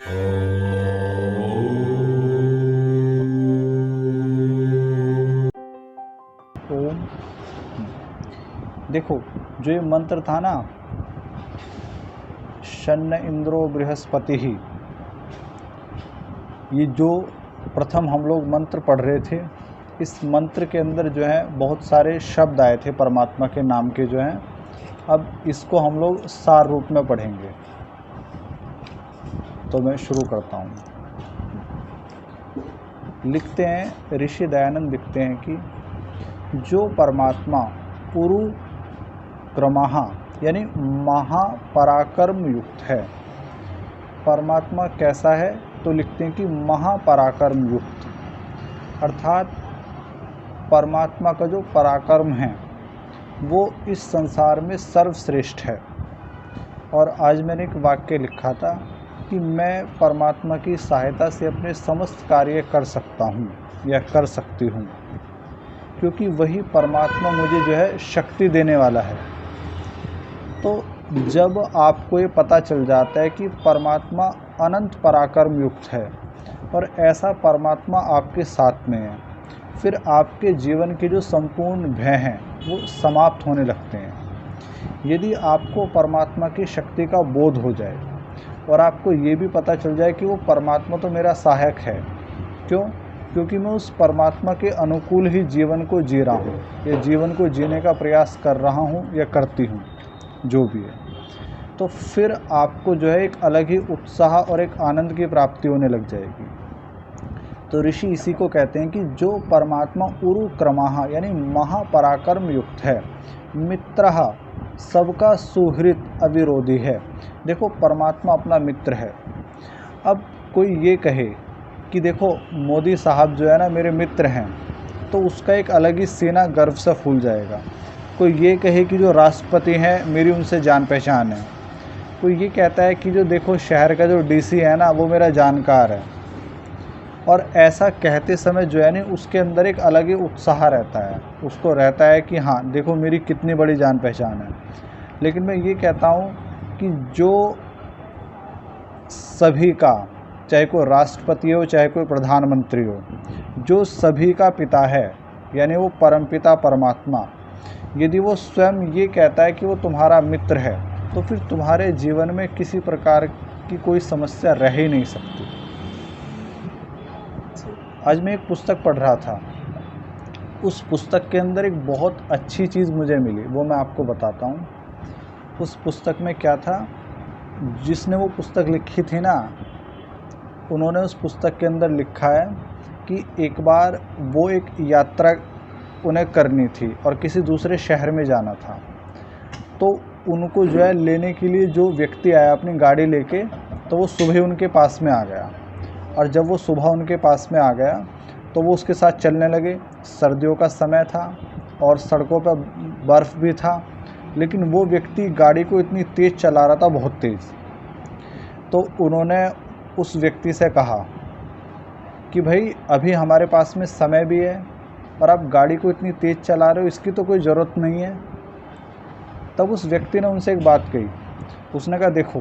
ओम। देखो, जो ये मंत्र था ना, शन्न इंद्रो बृहस्पति ही, ये जो प्रथम हम लोग मंत्र पढ़ रहे थे, इस मंत्र के अंदर जो है बहुत सारे शब्द आए थे परमात्मा के नाम के जो हैं। अब इसको हम लोग सार रूप में पढ़ेंगे। तो मैं शुरू करता हूँ। लिखते हैं, ऋषि दयानंद लिखते हैं कि जो परमात्मा पुरु क्रमः यानी महापराक्रम युक्त है। परमात्मा कैसा है? तो लिखते हैं कि महापराक्रम युक्त, अर्थात परमात्मा का जो पराक्रम है वो इस संसार में सर्वश्रेष्ठ है। और आज मैंने एक वाक्य लिखा था कि मैं परमात्मा की सहायता से अपने समस्त कार्य कर सकता हूँ या कर सकती हूँ, क्योंकि वही परमात्मा मुझे जो है शक्ति देने वाला है। तो जब आपको ये पता चल जाता है कि परमात्मा अनंत पराक्रम युक्त है और ऐसा परमात्मा आपके साथ में है, फिर आपके जीवन के जो संपूर्ण भय हैं वो समाप्त होने लगते हैं। यदि आपको परमात्मा की शक्ति का बोध हो जाए और आपको ये भी पता चल जाए कि वो परमात्मा तो मेरा सहायक है, क्यों? क्योंकि मैं उस परमात्मा के अनुकूल ही जीवन को जी रहा हूँ या जीवन को जीने का प्रयास कर रहा हूँ या करती हूँ, जो भी है, तो फिर आपको जो है एक अलग ही उत्साह और एक आनंद की प्राप्ति होने लग जाएगी। तो ऋषि इसी को कहते हैं कि जो परमात्मा उरु क्रमः यानी महापराक्रम युक्त है, मित्रः सबका सुहृद अविरोधी है। देखो, परमात्मा अपना मित्र है। अब कोई ये कहे कि देखो मोदी साहब जो है ना मेरे मित्र हैं, तो उसका एक अलग ही सीना गर्व से फूल जाएगा। कोई ये कहे कि जो राष्ट्रपति हैं मेरी उनसे जान पहचान है। कोई ये कहता है कि जो देखो शहर का जो डीसी है ना वो मेरा जानकार है। और ऐसा कहते समय जो है ना उसके अंदर एक अलग ही उत्साह रहता है, उसको रहता है कि हाँ देखो मेरी कितनी बड़ी जान पहचान है। लेकिन मैं ये कहता हूँ कि जो सभी का, चाहे कोई राष्ट्रपति हो चाहे कोई प्रधानमंत्री हो, जो सभी का पिता है यानी वो परमपिता परमात्मा, यदि वो स्वयं ये कहता है कि वो तुम्हारा मित्र है, तो फिर तुम्हारे जीवन में किसी प्रकार की कोई समस्या रह ही नहीं सकती। आज मैं एक पुस्तक पढ़ रहा था, उस पुस्तक के अंदर एक बहुत अच्छी चीज़ मुझे मिली, वो मैं आपको बताता हूँ। उस पुस्तक में क्या था, जिसने वो पुस्तक लिखी थी ना, उन्होंने उस पुस्तक के अंदर लिखा है कि एक बार वो एक यात्रा उन्हें करनी थी और किसी दूसरे शहर में जाना था। तो उनको जो है लेने के लिए जो व्यक्ति आया अपनी गाड़ी लेके, तो वो सुबह उनके पास में आ गया। और जब वो सुबह उनके पास में आ गया तो वो उसके साथ चलने लगे। सर्दियों का समय था और सड़कों पर बर्फ़ भी था, लेकिन वो व्यक्ति गाड़ी को इतनी तेज़ चला रहा था, बहुत तेज़। तो उन्होंने उस व्यक्ति से कहा कि भाई अभी हमारे पास में समय भी है और आप गाड़ी को इतनी तेज़ चला रहे हो, इसकी तो कोई ज़रूरत नहीं है। तब उस व्यक्ति ने उनसे एक बात कही, उसने कहा देखो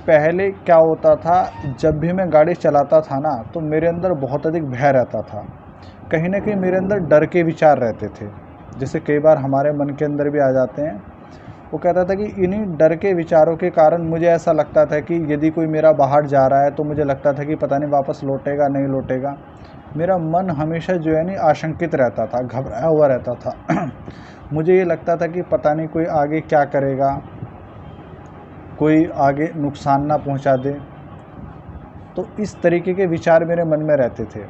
पहले क्या होता था, जब भी मैं गाड़ी चलाता था ना तो मेरे अंदर बहुत अधिक भय रहता था, कहीं ना कहीं मेरे अंदर डर के विचार रहते थे, जैसे कई बार हमारे मन के अंदर भी आ जाते हैं। वो कहता था कि इन्हीं डर के विचारों के कारण मुझे ऐसा लगता था कि यदि कोई मेरा बाहर जा रहा है तो मुझे लगता था कि पता नहीं वापस लौटेगा नहीं लौटेगा। मेरा मन हमेशा जो है नहीं आशंकित रहता था, घबराया हुआ रहता था। मुझे ये लगता था कि पता नहीं कोई आगे क्या करेगा, कोई आगे नुकसान ना पहुंचा दे। तो इस तरीके के विचार मेरे मन में रहते थे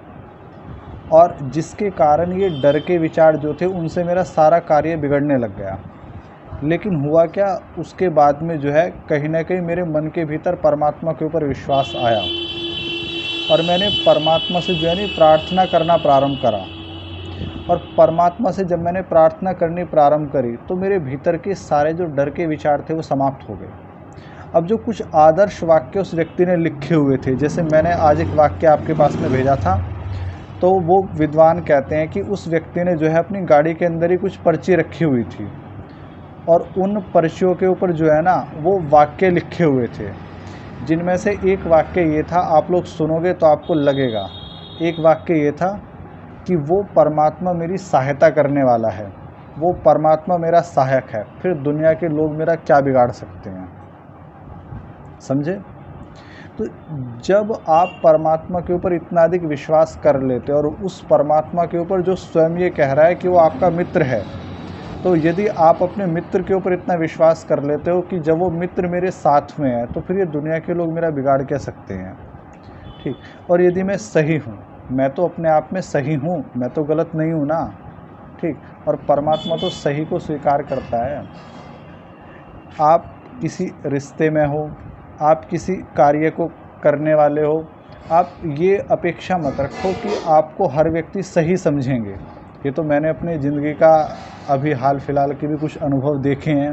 और जिसके कारण ये डर के विचार जो थे उनसे मेरा सारा कार्य बिगड़ने लग गया। लेकिन हुआ क्या, उसके बाद में जो है कहीं ना कहीं मेरे मन के भीतर परमात्मा के ऊपर विश्वास आया और मैंने परमात्मा से जो है नहीं प्रार्थना करना प्रारंभ करा। और परमात्मा से जब मैंने प्रार्थना करनी प्रारंभ करी तो मेरे भीतर के सारे जो डर के विचार थे वो समाप्त हो गए। अब जो कुछ आदर्श वाक्य उस व्यक्ति ने लिखे हुए थे, जैसे मैंने आज एक वाक्य आपके पास में भेजा था, तो वो विद्वान कहते हैं कि उस व्यक्ति ने जो है अपनी गाड़ी के अंदर ही कुछ पर्ची रखी हुई थी और उन पर्चियों के ऊपर जो है ना वो वाक्य लिखे हुए थे जिनमें से एक वाक्य ये था, आप लोग सुनोगे तो आपको लगेगा, एक वाक्य ये था कि वो परमात्मा मेरी सहायता करने वाला है, वो परमात्मा मेरा सहायक है, फिर दुनिया के लोग मेरा क्या बिगाड़ सकते हैं। समझे? तो जब आप परमात्मा के ऊपर इतना अधिक विश्वास कर लेते हो और उस परमात्मा के ऊपर जो स्वयं ये कह रहा है कि वो आपका मित्र है, तो यदि आप अपने मित्र के ऊपर इतना विश्वास कर लेते हो कि जब वो मित्र मेरे साथ में है तो फिर ये दुनिया के लोग मेरा बिगाड़ क्या सकते हैं। ठीक। और यदि मैं सही हूँ, मैं तो अपने आप में सही हूँ, मैं तो गलत नहीं हूँ ना। ठीक। और परमात्मा तो सही को स्वीकार करता है। आप किसी रिश्ते में हो, आप किसी कार्य को करने वाले हो, आप ये अपेक्षा मत रखो कि आपको हर व्यक्ति सही समझेंगे। ये तो मैंने अपनी ज़िंदगी का अभी हाल फिलहाल के भी कुछ अनुभव देखे हैं।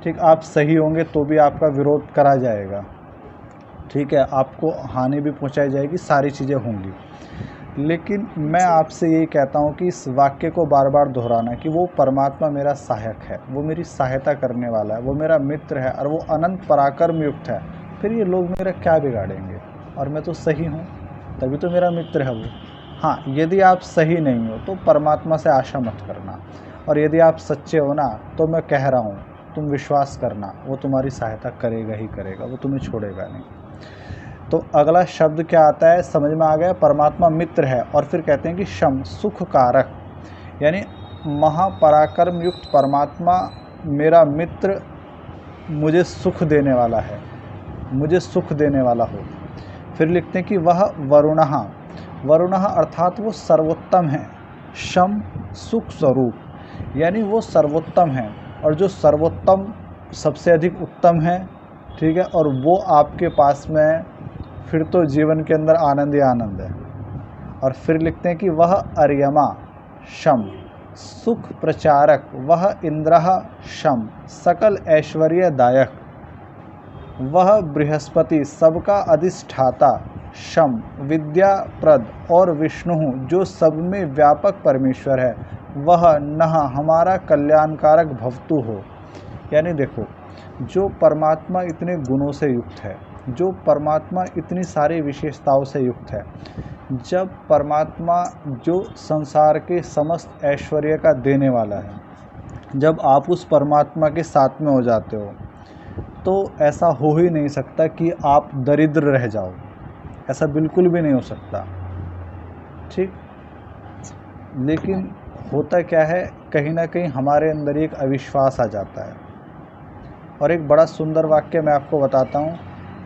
ठीक। आप सही होंगे तो भी आपका विरोध करा जाएगा। ठीक है, आपको हानि भी पहुंचाई जाएगी, सारी चीज़ें होंगी। लेकिन मैं आपसे यही कहता हूं कि इस वाक्य को बार बार दोहराना कि वो परमात्मा मेरा सहायक है, वो मेरी सहायता करने वाला है, वो मेरा मित्र है और वो अनंत पराक्रम युक्त है, फिर ये लोग मेरा क्या बिगाड़ेंगे, और मैं तो सही हूँ, तभी तो मेरा मित्र है वो। हाँ, यदि आप सही नहीं हो तो परमात्मा से आशा मत करना, और यदि आप सच्चे हो ना तो मैं कह रहा हूँ तुम विश्वास करना, वो तुम्हारी सहायता करेगा ही करेगा, वो तुम्हें छोड़ेगा नहीं। तो अगला शब्द क्या आता है, समझ में आ गया, परमात्मा मित्र है। और फिर कहते हैं कि शम, सुख कारक, यानी महापराक्रम युक्त परमात्मा मेरा मित्र मुझे सुख देने वाला है, मुझे सुख देने वाला हो। फिर लिखते हैं कि वह वरुणः, वरुणः अर्थात वो सर्वोत्तम है। शम, सुख स्वरूप, यानी वो सर्वोत्तम है, और जो सर्वोत्तम सबसे अधिक उत्तम है। ठीक है, और वो आपके पास में, फिर तो जीवन के अंदर आनंद ही आनंद है। और फिर लिखते हैं कि वह अर्यमा शम, सुख प्रचारक, वह इंद्रः शम, सकल ऐश्वर्यदायक, वह बृहस्पति सबका अधिष्ठाता शम, विद्याप्रद, और विष्णु जो सब में व्यापक परमेश्वर है, वह नः हमारा कल्याणकारक भवतु हो। यानी देखो, जो परमात्मा इतने गुणों से युक्त है, जो परमात्मा इतनी सारी विशेषताओं से युक्त है, जब परमात्मा जो संसार के समस्त ऐश्वर्य का देने वाला है, जब आप उस परमात्मा के साथ में हो जाते हो तो ऐसा हो ही नहीं सकता कि आप दरिद्र रह जाओ, ऐसा बिल्कुल भी नहीं हो सकता। ठीक। लेकिन होता क्या है, कहीं ना कहीं हमारे अंदर एक अविश्वास आ जाता है। और एक बड़ा सुंदर वाक्य मैं आपको बताता हूँ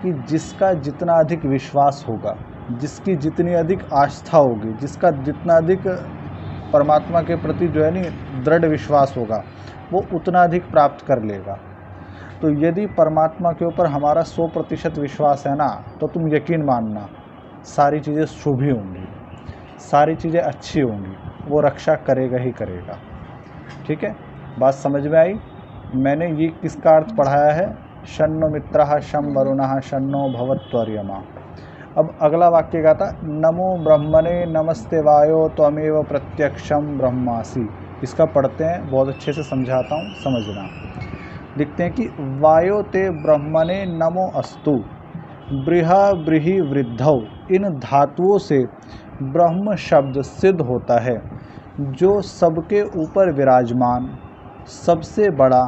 कि जिसका जितना अधिक विश्वास होगा, जिसकी जितनी अधिक आस्था होगी, जिसका जितना अधिक परमात्मा के प्रति जो है नहीं दृढ़ विश्वास होगा, वो उतना अधिक प्राप्त कर लेगा। तो यदि परमात्मा के ऊपर हमारा 100% विश्वास है ना, तो तुम यकीन मानना सारी चीज़ें शुभ ही होंगी, सारी चीज़ें अच्छी होंगी, वो रक्षा करेगा ही करेगा। ठीक है, बात समझ में आई? मैंने ये किसका अर्थ पढ़ाया है, शन्नो मित्रः शं वरुणः शन्नो भवत्वर्यमा। अब अगला वाक्य का था, नमो ब्रह्मणे नमस्ते वायो त्वमेव प्रत्यक्षम ब्रह्मासि। इसका पढ़ते हैं, बहुत अच्छे से समझाता हूँ, समझना। लिखते हैं कि वायो ते ब्रह्मणे नमो अस्तु, बृहा बृहि वृद्धौ, इन धातुओं से ब्रह्म शब्द सिद्ध होता है। जो सबके ऊपर विराजमान, सबसे बड़ा,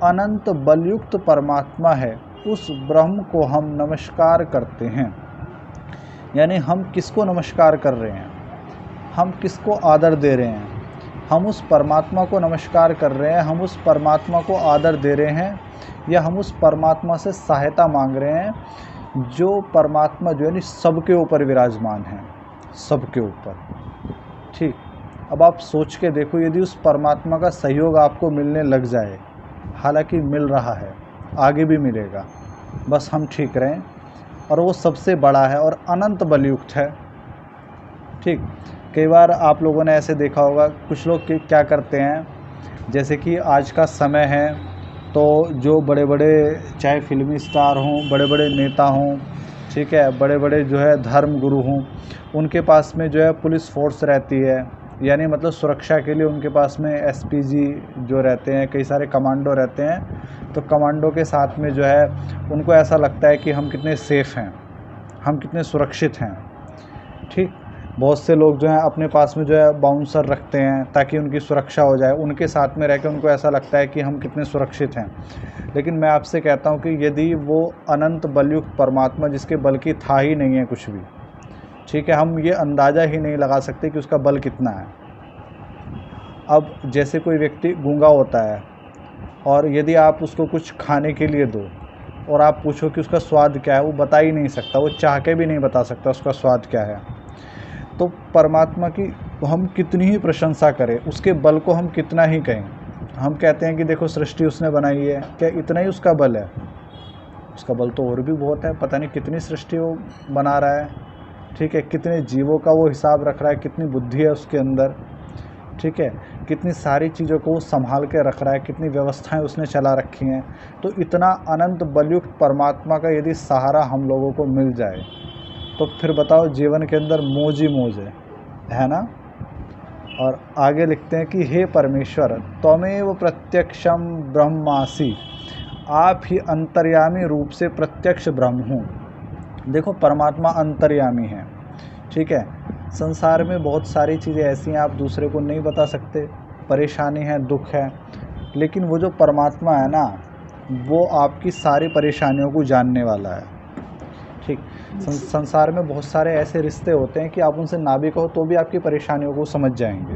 अनंत बलयुक्त परमात्मा है, उस ब्रह्म को हम नमस्कार करते हैं। यानी हम किसको नमस्कार कर रहे हैं, हम किसको आदर दे रहे हैं, हम उस परमात्मा को नमस्कार कर रहे हैं, हम उस परमात्मा को आदर दे रहे हैं, या हम उस परमात्मा से सहायता मांग रहे हैं जो परमात्मा जो है नि सबके ऊपर विराजमान है, सबके ऊपर। ठीक। अब आप सोच के देखो, यदि उस परमात्मा का सहयोग आपको मिलने लग जाए, हालांकि मिल रहा है, आगे भी मिलेगा, बस हम ठीक रहें, और वो सबसे बड़ा है और अनंत बलयुक्त है। ठीक। कई बार आप लोगों ने ऐसे देखा होगा, कुछ लोग क्या करते हैं, जैसे कि आज का समय है तो जो बड़े बड़े चाहे फिल्मी स्टार हों, बड़े बड़े नेता हों, ठीक है, बड़े बड़े जो है धर्म गुरु हों, उनके पास में जो है पुलिस फोर्स रहती है, यानी मतलब सुरक्षा के लिए उनके पास में एसपीजी जो रहते हैं, कई सारे कमांडो रहते हैं, तो कमांडो के साथ में जो है उनको ऐसा लगता है कि हम कितने सेफ़ हैं, हम कितने सुरक्षित हैं। ठीक, बहुत से लोग जो हैं अपने पास में जो है बाउंसर रखते हैं ताकि उनकी सुरक्षा हो जाए, उनके साथ में रह के उनको ऐसा लगता है कि हम कितने सुरक्षित हैं। लेकिन मैं आपसे कहता हूँ कि यदि वो अनंत बलयुक्त परमात्मा जिसके बल की था ही नहीं है कुछ भी, ठीक है, हम ये अंदाज़ा ही नहीं लगा सकते कि उसका बल कितना है। अब जैसे कोई व्यक्ति गूंगा होता है और यदि आप उसको कुछ खाने के लिए दो और आप पूछो कि उसका स्वाद क्या है, वो बता ही नहीं सकता, वो चाह के भी नहीं बता सकता उसका स्वाद क्या है। तो परमात्मा की हम कितनी ही प्रशंसा करें, उसके बल को हम कितना ही कहें, हम कहते हैं कि देखो सृष्टि उसने बनाई है, क्या इतना ही उसका बल है? उसका बल तो और भी बहुत है, पता नहीं कितनी सृष्टि वो बना रहा है, ठीक है, कितने जीवों का वो हिसाब रख रहा है, कितनी बुद्धि है उसके अंदर, ठीक है, कितनी सारी चीज़ों को वो संभाल के रख रहा है, कितनी व्यवस्थाएं उसने चला रखी हैं। तो इतना अनंत बलयुक्त परमात्मा का यदि सहारा हम लोगों को मिल जाए तो फिर बताओ जीवन के अंदर मौज ही मौज है ना। और आगे लिखते हैं कि हे परमेश्वर, त्वमेव प्रत्यक्षम ब्रह्मासि, आप ही अंतर्यामी रूप से प्रत्यक्ष ब्रह्म हूँ। देखो परमात्मा अंतर्यामी है, ठीक है। संसार में बहुत सारी चीज़ें ऐसी हैं आप दूसरे को नहीं बता सकते, परेशानी है, दुख है, लेकिन वो जो परमात्मा है ना, वो आपकी सारी परेशानियों को जानने वाला है। ठीक, संसार में बहुत सारे ऐसे रिश्ते होते हैं कि आप उनसे ना भी कहो तो भी आपकी परेशानियों को समझ जाएंगे।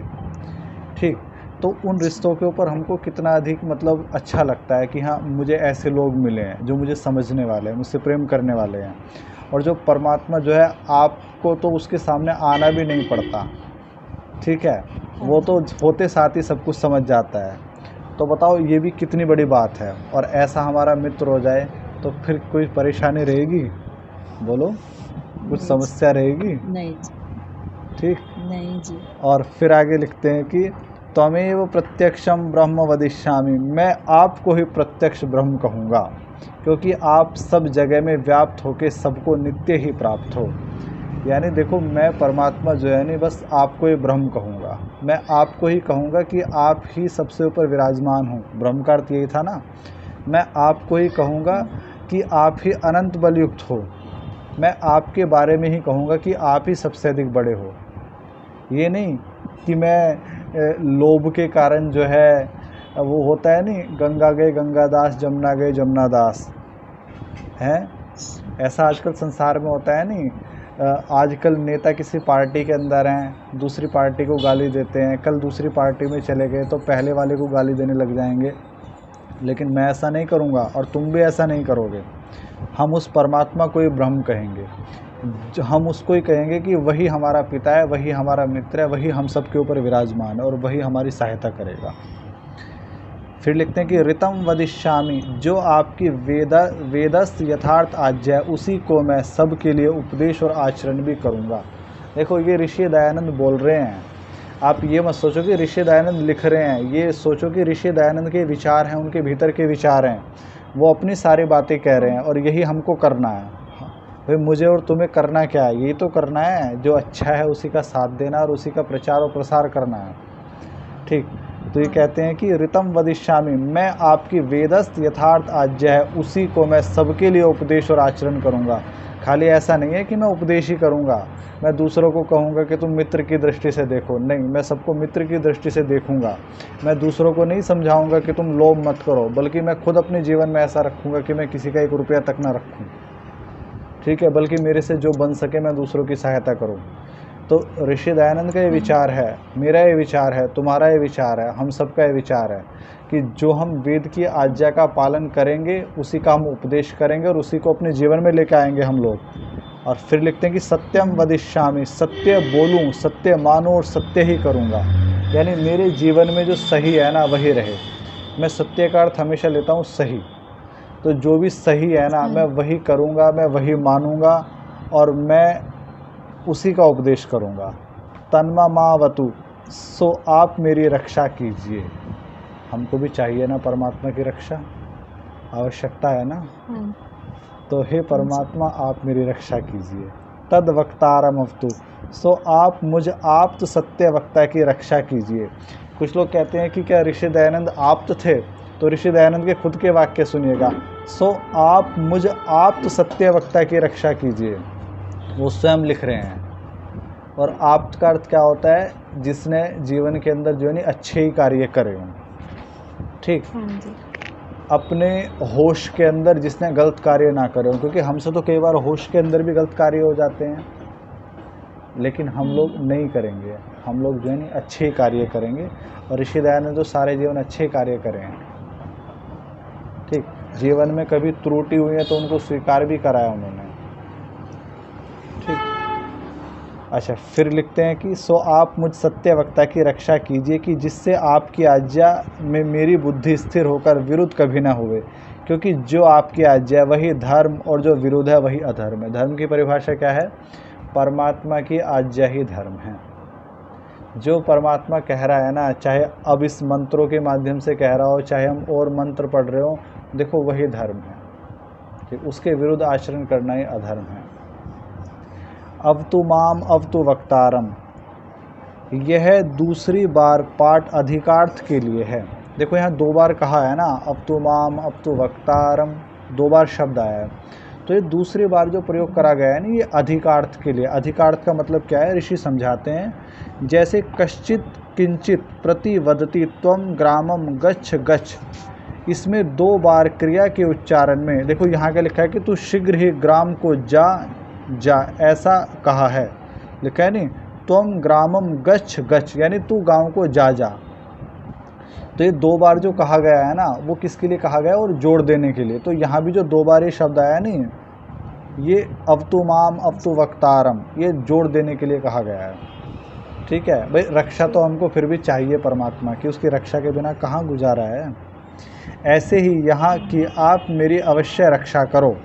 ठीक, तो उन रिश्तों के ऊपर हमको कितना अधिक मतलब अच्छा लगता है कि हाँ मुझे ऐसे लोग मिले हैं जो मुझे समझने वाले हैं, मुझसे प्रेम करने वाले हैं। और जो परमात्मा जो है आपको तो उसके सामने आना भी नहीं पड़ता, ठीक है, वो तो होते साथ ही सब कुछ समझ जाता है। तो बताओ ये भी कितनी बड़ी बात है। और ऐसा हमारा मित्र हो जाए तो फिर कोई परेशानी रहेगी? बोलो, कुछ समस्या रहेगी? नहीं, ठीक, नहीं जी। और फिर आगे लिखते हैं कि त्वमेव प्रत्यक्षम ब्रह्म वदिष्यामि, मैं आपको ही प्रत्यक्ष ब्रह्म कहूँगा, क्योंकि आप सब जगह में व्याप्त होकर सबको नित्य ही प्राप्त हो। यानी देखो मैं परमात्मा जो है नहीं बस आपको ही ब्रह्म कहूँगा, मैं आपको ही कहूँगा कि आप ही सबसे ऊपर विराजमान हो। ब्रह्म का अर्थ यही था ना। मैं आपको ही कहूँगा कि आप ही अनंत बलयुक्त हो, मैं आपके बारे में ही कहूँगा कि आप ही सबसे अधिक बड़े हो। ये नहीं कि मैं लोभ के कारण जो है वो होता है नहीं, गंगा गए गंगादास, जमुना गए जमुनादास, हैं ऐसा आजकल संसार में होता है नहीं। आजकल नेता किसी पार्टी के अंदर हैं, दूसरी पार्टी को गाली देते हैं, कल दूसरी पार्टी में चले गए तो पहले वाले को गाली देने लग जाएंगे। लेकिन मैं ऐसा नहीं करूँगा और तुम भी ऐसा नहीं करोगे। हम उस परमात्मा को ही ब्रह्म कहेंगे, हम उसको ही कहेंगे कि वही हमारा पिता है, वही हमारा मित्र है, वही हम सब के ऊपर विराजमान है और वही हमारी सहायता करेगा। फिर लिखते हैं कि ऋतम वदिष्यामि, जो आपकी वेदस्थ यथार्थ आज्ञा है उसी को मैं सबके लिए उपदेश और आचरण भी करूँगा। देखो ये ऋषि दयानंद बोल रहे हैं, आप ये मत सोचो कि ऋषि दयानंद लिख रहे हैं, ये सोचो कि ऋषि दयानंद के विचार हैं, उनके भीतर के विचार हैं, वो अपनी सारी बातें कह रहे हैं और यही हमको करना है। भाई मुझे और तुम्हें करना क्या है? यही तो करना है, जो अच्छा है उसी का साथ देना और उसी का प्रचार और प्रसार करना है। ठीक, तो ये कहते हैं कि ऋतम वदिष्यामि, मैं आपकी वेदस्थ यथार्थ आज्ञा है उसी को मैं सबके लिए उपदेश और आचरण करूँगा। खाली ऐसा नहीं है कि मैं उपदेश ही करूँगा, मैं दूसरों को कहूँगा कि तुम मित्र की दृष्टि से देखो, नहीं, मैं सबको मित्र की दृष्टि से देखूँगा। मैं दूसरों को नहीं समझाऊँगा कि तुम लोभ मत करो, बल्कि मैं खुद अपने जीवन में ऐसा रखूँगा कि मैं किसी का 1 रुपया तक ना रखूँ, ठीक है, बल्कि मेरे से जो बन सके मैं दूसरों की सहायता करूँ। तो ऋषि दयानंद का ये विचार है, मेरा ये विचार है, तुम्हारा ये विचार है, हम सबका ये विचार है कि जो हम वेद की आज्ञा का पालन करेंगे उसी का हम उपदेश करेंगे और उसी को अपने जीवन में लेकर आएंगे हम लोग। और फिर लिखते हैं कि सत्यम वदिष्यामि, सत्य बोलूं, सत्य मानूं और सत्य ही करूंगा। यानी मेरे जीवन में जो सही है ना वही रहे। मैं सत्य का अर्थ हमेशा लेता हूँ सही, तो जो भी सही है ना मैं वही करूँगा, मैं वही मानूंगा और मैं उसी का उपदेश करूँगा। तन्मा मावतु, सो आप मेरी रक्षा कीजिए। हमको भी चाहिए ना परमात्मा की रक्षा, आवश्यकता है ना। तो हे परमात्मा आप मेरी रक्षा कीजिए। तद वक्तारम अवतु, सो आप मुझ आप तो सत्य वक्ता की रक्षा कीजिए। कुछ लोग कहते हैं कि क्या ऋषि दयानंद आप तो थे, तो ऋषि दयानंद के खुद के वाक्य सुनिएगा। सो आप तो सत्य वक्ता की रक्षा कीजिए, वो स्वयं लिख रहे हैं। और आप का अर्थ क्या होता है? जिसने जीवन के अंदर जो है नहीं अच्छे ही कार्य करे हों, ठीक, अपने होश के अंदर जिसने गलत कार्य ना करे हों, क्योंकि हमसे तो कई बार होश के अंदर भी गलत कार्य हो जाते हैं, लेकिन हम लोग नहीं करेंगे, हम लोग जो है नहीं अच्छे ही कार्य करेंगे। और ऋषि दयानंद तो सारे जीवन अच्छे कार्य करें हैं, ठीक। जीवन में कभी त्रुटि हुई है तो उनको स्वीकार भी कराया उन्होंने, ठीक। अच्छा, फिर लिखते हैं कि सो आप मुझ सत्य वक्ता की रक्षा कीजिए कि जिससे आपकी आज्ञा में मेरी बुद्धि स्थिर होकर विरुद्ध कभी ना हुए, क्योंकि जो आपकी आज्ञा वही धर्म और जो विरुद्ध है वही अधर्म है। धर्म की परिभाषा क्या है? परमात्मा की आज्ञा ही धर्म है। जो परमात्मा कह रहा है ना, चाहे अब इस मंत्रों के माध्यम से कह रहा हो, चाहे हम और मंत्र पढ़ रहे हो, देखो वही धर्म है, ठीक। उसके विरुद्ध आचरण करना ही अधर्म है। अब तु माम अब तु वक्तारम, यह दूसरी बार पाठ अधिकार्थ के लिए है। देखो यहाँ 2 बार कहा है ना, अब तु माम अब तु वक्तारम, 2 बार शब्द आया है। तो ये दूसरी बार जो प्रयोग करा गया है ना, ये अधिकार्थ के लिए। अधिकार्थ का मतलब क्या है? ऋषि समझाते हैं, जैसे कश्चित किंचित प्रतिवदति त्वम ग्रामम गच्छ गच्छ, इसमें 2 बार क्रिया के उच्चारण में, देखो यहाँ क्या लिखा है कि तू शीघ्र ही ग्राम को जा, ऐसा कहा है, लिखा है नहीं, त्वम ग्रामम गच्छ गच्छ, यानी तू गांव को जा। तो ये 2 बार जो कहा गया है ना, वो किसके लिए कहा गया है? और जोड़ देने के लिए। तो यहाँ भी जो 2 बार ये शब्द आया नहीं, ये अब तु माम अब तु वक्तारम, ये जोड़ देने के लिए कहा गया है, ठीक है। भाई रक्षा तो हमको फिर भी चाहिए परमात्मा की, उसकी रक्षा के बिना कहाँ गुजारा है। ऐसे ही यहाँ कि आप मेरी अवश्य रक्षा करो,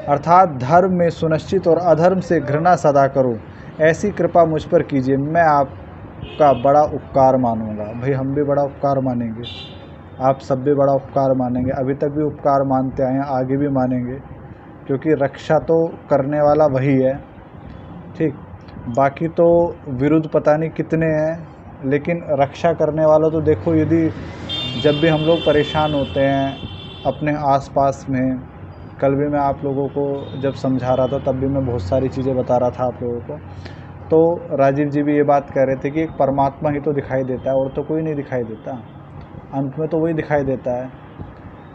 अर्थात धर्म में सुनिश्चित और अधर्म से घृणा सदा करो, ऐसी कृपा मुझ पर कीजिए, मैं आपका बड़ा उपकार मानूंगा। भाई हम भी बड़ा उपकार मानेंगे, आप सब भी बड़ा उपकार मानेंगे, अभी तक भी उपकार मानते आए हैं, आगे भी मानेंगे, क्योंकि रक्षा तो करने वाला वही है, ठीक। बाकी तो विरुद्ध पता नहीं कितने हैं, लेकिन रक्षा करने वाला तो देखो, यदि जब भी हम लोग परेशान होते हैं अपने आसपास में, कल भी मैं आप लोगों को जब समझा रहा था तब भी मैं बहुत सारी चीज़ें बता रहा था आप लोगों को, तो राजीव जी भी ये बात कह रहे थे कि एक परमात्मा ही तो दिखाई देता है, और तो कोई नहीं दिखाई देता, अंत में तो वही दिखाई देता है।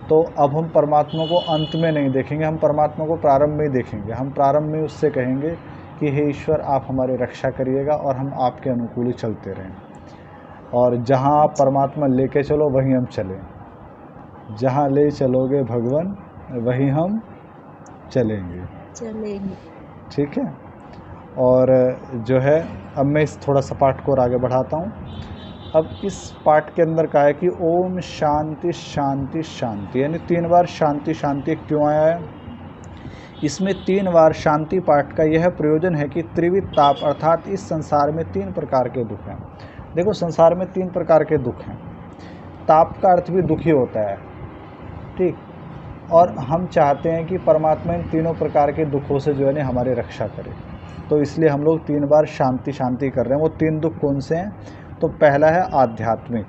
तो अब हम परमात्मा को अंत में नहीं देखेंगे, हम परमात्मा को प्रारंभ में ही देखेंगे। हम प्रारंभ में उससे कहेंगे कि हे ईश्वर, आप हमारी रक्षा करिएगा और हम आपके अनुकूल ही चलते रहें, और जहाँ आप परमात्मा लेके चलो वहीं हम चलें, जहाँ ले चलोगे भगवान वहीं हम चलेंगे, ठीक है। और जो है, अब मैं इस थोड़ा सा पाठ को और आगे बढ़ाता हूँ। अब इस पाठ के अंदर कहा है कि ओम शांति शांति शांति, यानी 3 बार शांति शांति क्यों आया है? इसमें 3 बार शांति पाठ का यह प्रयोजन है कि त्रिविध ताप, अर्थात इस संसार में 3 प्रकार के दुख हैं। देखो संसार में 3 प्रकार के दुख हैं। ताप का अर्थ भी दुखी होता है, ठीक। और हम चाहते हैं कि परमात्मा इन तीनों प्रकार के दुखों से जो है ना हमारी रक्षा करे, तो इसलिए हम लोग 3 बार शांति शांति कर रहे हैं। वो 3 दुख कौन से हैं? तो पहला है आध्यात्मिक,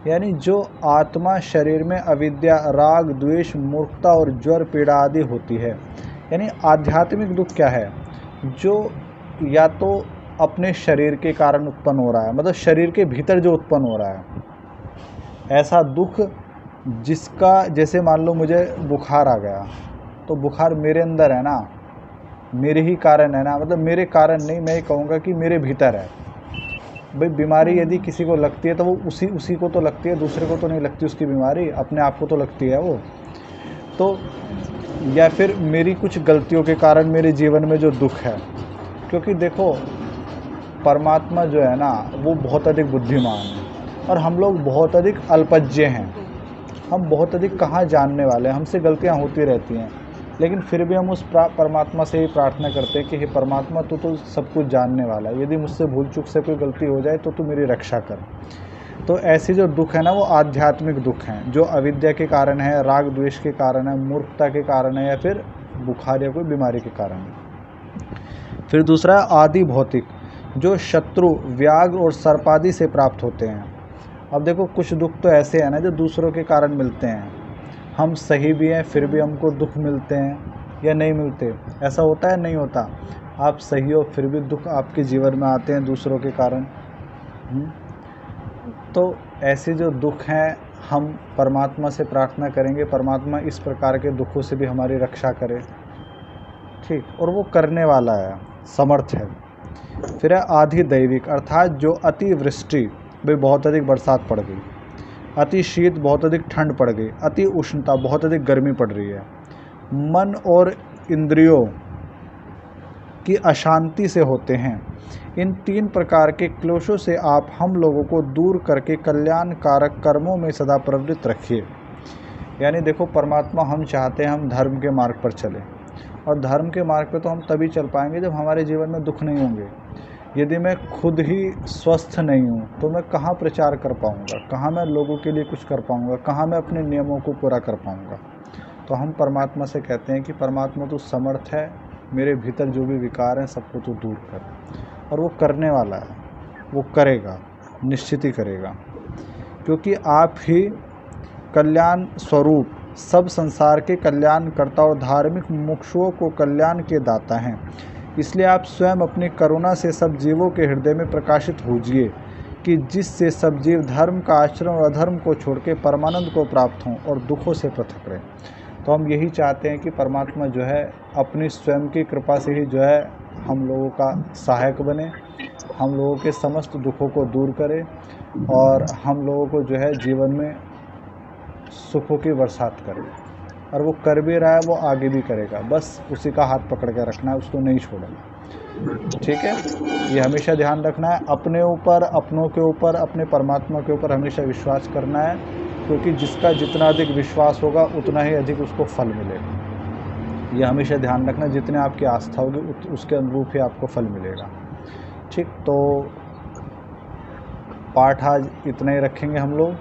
यानी जो आत्मा शरीर में अविद्या, राग, द्वेष, मूर्खता और ज्वर, पीड़ा आदि होती है। यानी आध्यात्मिक दुख क्या है? जो या तो अपने शरीर के कारण उत्पन्न हो रहा है, मतलब शरीर के भीतर जो उत्पन्न हो रहा है, ऐसा दुख जिसका, जैसे मान लो मुझे बुखार आ गया, तो बुखार मेरे अंदर है ना, मेरे ही कारण है ना, मतलब मेरे कारण नहीं, मैं ये कहूँगा कि मेरे भीतर है। भाई बीमारी यदि किसी को लगती है तो वो उसी को तो लगती है, दूसरे को तो नहीं लगती उसकी बीमारी, अपने आप को तो लगती है वो। तो या फिर मेरी कुछ गलतियों के कारण मेरे जीवन में जो दुख है, क्योंकि देखो परमात्मा जो है ना वो बहुत अधिक बुद्धिमान है और हम लोग बहुत अधिक अल्पज्ञ हैं, हम बहुत अधिक कहाँ जानने वाले हैं, हमसे गलतियाँ होती रहती हैं, लेकिन फिर भी हम उस परमात्मा से ही प्रार्थना करते हैं कि हे परमात्मा तू तो सब कुछ जानने वाला है, यदि मुझसे भूल चूक से कोई गलती हो जाए तो तू मेरी रक्षा कर। तो ऐसे जो दुख है ना वो आध्यात्मिक दुख हैं, जो अविद्या के कारण है, राग द्वेष के कारण है, मूर्खता के कारण है, या फिर बुखार या कोई बीमारी के कारण है। फिर दूसरा है आदि भौतिक, जो शत्रु, व्याघ्र और सर्पादि से प्राप्त होते हैं। अब देखो कुछ दुख तो ऐसे हैं ना जो दूसरों के कारण मिलते हैं, हम सही भी हैं फिर भी हमको दुख मिलते हैं या नहीं मिलते, ऐसा होता है नहीं होता? आप सही हो फिर भी दुख आपके जीवन में आते हैं दूसरों के कारण। तो ऐसे जो दुख हैं हम परमात्मा से प्रार्थना करेंगे परमात्मा इस प्रकार के दुखों से भी हमारी रक्षा करे, ठीक, और वो करने वाला है, समर्थ है। फिर है आधि दैविक, अर्थात जो अति वृष्टि, भाई बहुत अधिक बरसात पड़ गई, अति शीत बहुत अधिक ठंड पड़ गई, अति उष्णता बहुत अधिक गर्मी पड़ रही है, मन और इंद्रियों की अशांति से होते हैं। इन 3 प्रकार के क्लेशों से आप हम लोगों को दूर करके कल्याणकारक कर्मों में सदा प्रवृत्त रखिए। यानी देखो परमात्मा हम चाहते हैं हम धर्म के मार्ग पर चलें, और धर्म के मार्ग पर तो हम तभी चल पाएंगे जब हमारे जीवन में दुख नहीं होंगे। यदि मैं खुद ही स्वस्थ नहीं हूँ तो मैं कहाँ प्रचार कर पाऊँगा, कहाँ मैं लोगों के लिए कुछ कर पाऊँगा, कहाँ मैं अपने नियमों को पूरा कर पाऊँगा। तो हम परमात्मा से कहते हैं कि परमात्मा तू समर्थ है, मेरे भीतर जो भी विकार हैं सबको तू दूर कर, और वो करने वाला है, वो करेगा, निश्चित ही करेगा, क्योंकि आप ही कल्याण स्वरूप सब संसार के कल्याणकर्ता और धार्मिक मुमुक्षुओं को कल्याण के दाता हैं। इसलिए आप स्वयं अपनी करुणा से सब जीवों के हृदय में प्रकाशित होजिए कि जिससे सब जीव धर्म का आचरण और अधर्म को छोड़ के परमानंद को प्राप्त हों और दुखों से पृथक रहें। तो हम यही चाहते हैं कि परमात्मा जो है अपनी स्वयं की कृपा से ही जो है हम लोगों का सहायक बने, हम लोगों के समस्त दुखों को दूर करे और हम लोगों को जो है जीवन में सुखों की बरसात करे। और वो कर भी रहा है, वो आगे भी करेगा, बस उसी का हाथ पकड़ के रखना है, उसको नहीं छोड़ना, ठीक है। ये हमेशा ध्यान रखना है, अपने ऊपर, अपनों के ऊपर, अपने परमात्मा के ऊपर हमेशा विश्वास करना है, क्योंकि जिसका जितना अधिक विश्वास होगा उतना ही अधिक उसको फल मिलेगा। ये हमेशा ध्यान रखना, जितने आपकी आस्था होगी उसके अनुरूप ही आपको फल मिलेगा, ठीक। तो पाठ आज इतना ही रखेंगे हम लोग।